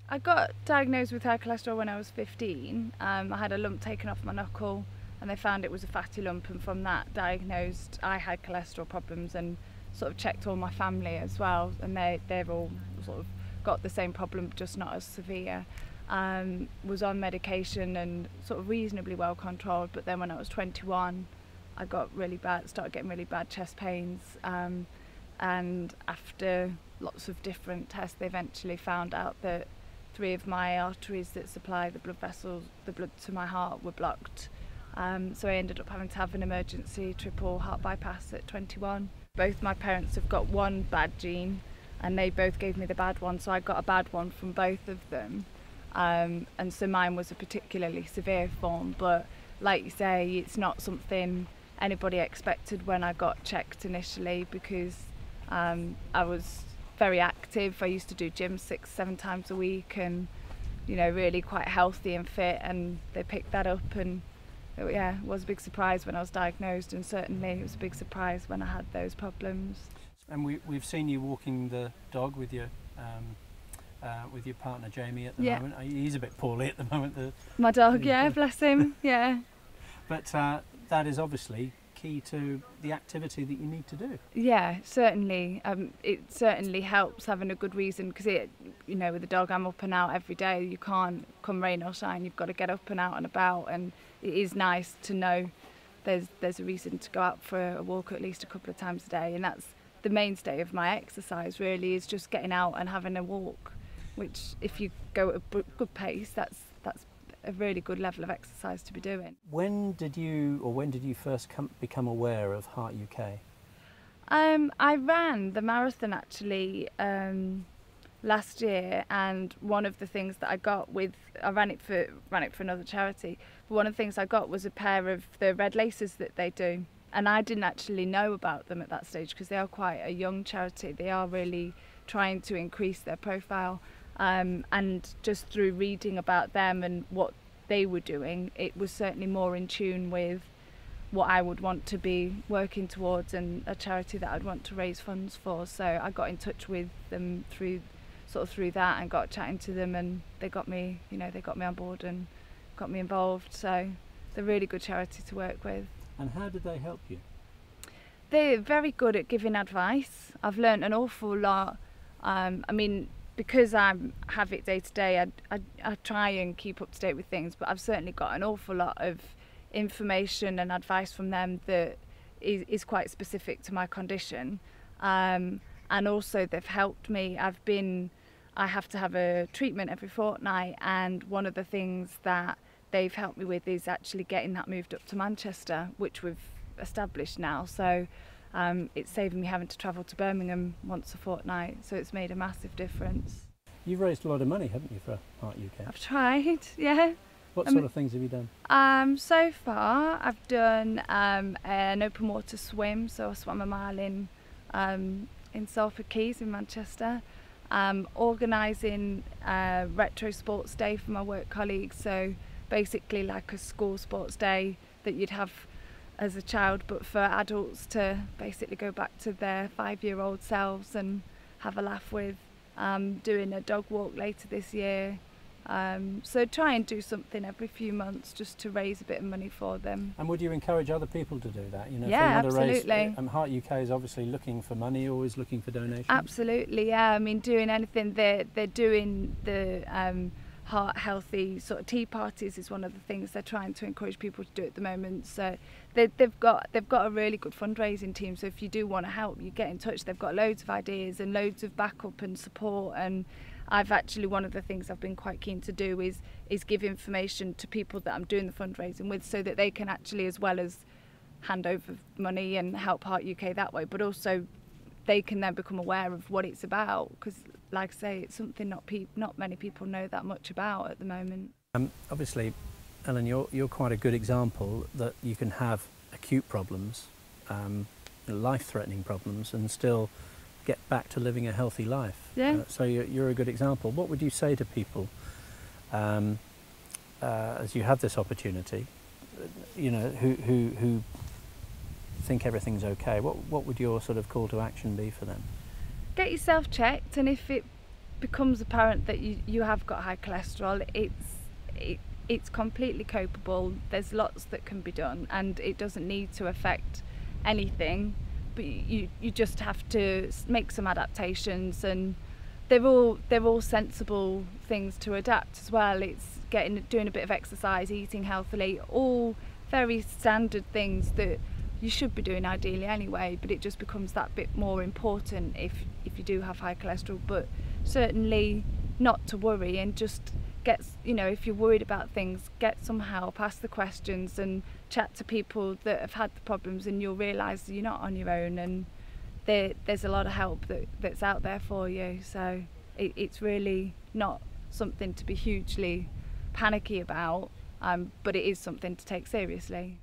I got diagnosed with high cholesterol when I was 15. I had a lump taken off my knuckle and they found it was a fatty lump, and from that diagnosed I had cholesterol problems, and sort of checked all my family as well, and they've all sort of got the same problem, just not as severe. Was on medication and sort of reasonably well controlled, but then when I was 21 I started getting really bad chest pains, and after lots of different tests they eventually found out that 3 of my arteries that supply the blood to my heart were blocked. So I ended up having to have an emergency triple heart bypass at 21. Both my parents have got one bad gene and they both gave me the bad one, so I got a bad one from both of them. And so mine was a particularly severe form, but like you say, it's not something anybody expected when I got checked initially, because I was very active. I used to do gym 6-7 times a week, and really quite healthy and fit, and they picked that up, and it was a big surprise when I was diagnosed, and certainly it was a big surprise when I had those problems. And we've seen you walking the dog with your partner Jamie at the moment. He's a bit poorly at the moment. My dog, bless him, yeah. But that is obviously key to the activity that you need to do. Yeah, certainly. It certainly helps having a good reason, because with the dog I'm up and out every day. You can't, come rain or shine, you've got to get up and out and about, and it is nice to know there's a reason to go out for a walk at least a couple of times a day, and that's the mainstay of my exercise really, is just getting out and having a walk, which if you go at a good pace, that's a really good level of exercise to be doing. When did you first become aware of Heart UK? I ran the marathon actually last year, and one of the things that I got I ran it for another charity, but one of the things I got was a pair of the red laces that they do, and I didn't actually know about them at that stage because they are quite a young charity. They are really trying to increase their profile. And just through reading about them and what they were doing, it was certainly more in tune with what I would want to be working towards, and a charity that I'd want to raise funds for. So I got in touch with them through that, and got chatting to them, and they got me on board and got me involved. So they're a really good charity to work with. And how did they help you? They're very good at giving advice. I've learned an awful lot. Because I have it day to day, I try and keep up to date with things, but I've certainly got an awful lot of information and advice from them that is quite specific to my condition. And also they've helped me. I have to have a treatment every fortnight, and one of the things that they've helped me with is actually getting that moved up to Manchester, which we've established now. So it's saving me having to travel to Birmingham once a fortnight, so it's made a massissive difference. You've raised a lot of money, haven't you, for Heart UK? I've tried, yeah. What sort of things have you done? So far I've done an open water swim, so I swam a mile in Salford Quays in Manchester. Organising a retro sports day for my work colleagues, so basically like a school sports day that you'd have as a child, but for adults to basically go back to their 5-year-old selves and have a laugh with. Doing a dog walk later this year. So try and do something every few months just to raise a bit of money for them. And would you encourage other people to do that? Yeah, absolutely. Heart UK is obviously looking for money, always looking for donations. Absolutely, yeah. Doing anything. They're doing the heart healthy sort of tea parties is one of the things they're trying to encourage people to do at the moment. So they've got a really good fundraising team. So if you do want to help, you get in touch. They've got loads of ideas and loads of backup and support. And one of the things I've been quite keen to do is give information to people that I'm doing the fundraising with, so that they can actually, as well as hand over money and help Heart UK that way, but also they can then become aware of what it's about, because like I say, it's something not many people know that much about at the moment. Obviously, Ellen, you're quite a good example that you can have acute problems, life-threatening problems, and still get back to living a healthy life. Yeah. So you're a good example. What would you say to people as you have this opportunity, who think everything's okay? What would your sort of call to action be for them? Get yourself checked, and if it becomes apparent that you have got high cholesterol, it's completely copable. There's lots that can be done, and it doesn't need to affect anything, but you just have to make some adaptations, and they're all sensible things to adapt as well. It's doing a bit of exercise, eating healthily, all very standard things that you should be doing ideally anyway, but it just becomes that bit more important if you do have high cholesterol. But certainly not to worry, and just get, if you're worried about things, get some help, ask the questions and chat to people that have had the problems, and you'll realise that you're not on your own, and there's a lot of help that's out there for you. So it's really not something to be hugely panicky about, but it is something to take seriously.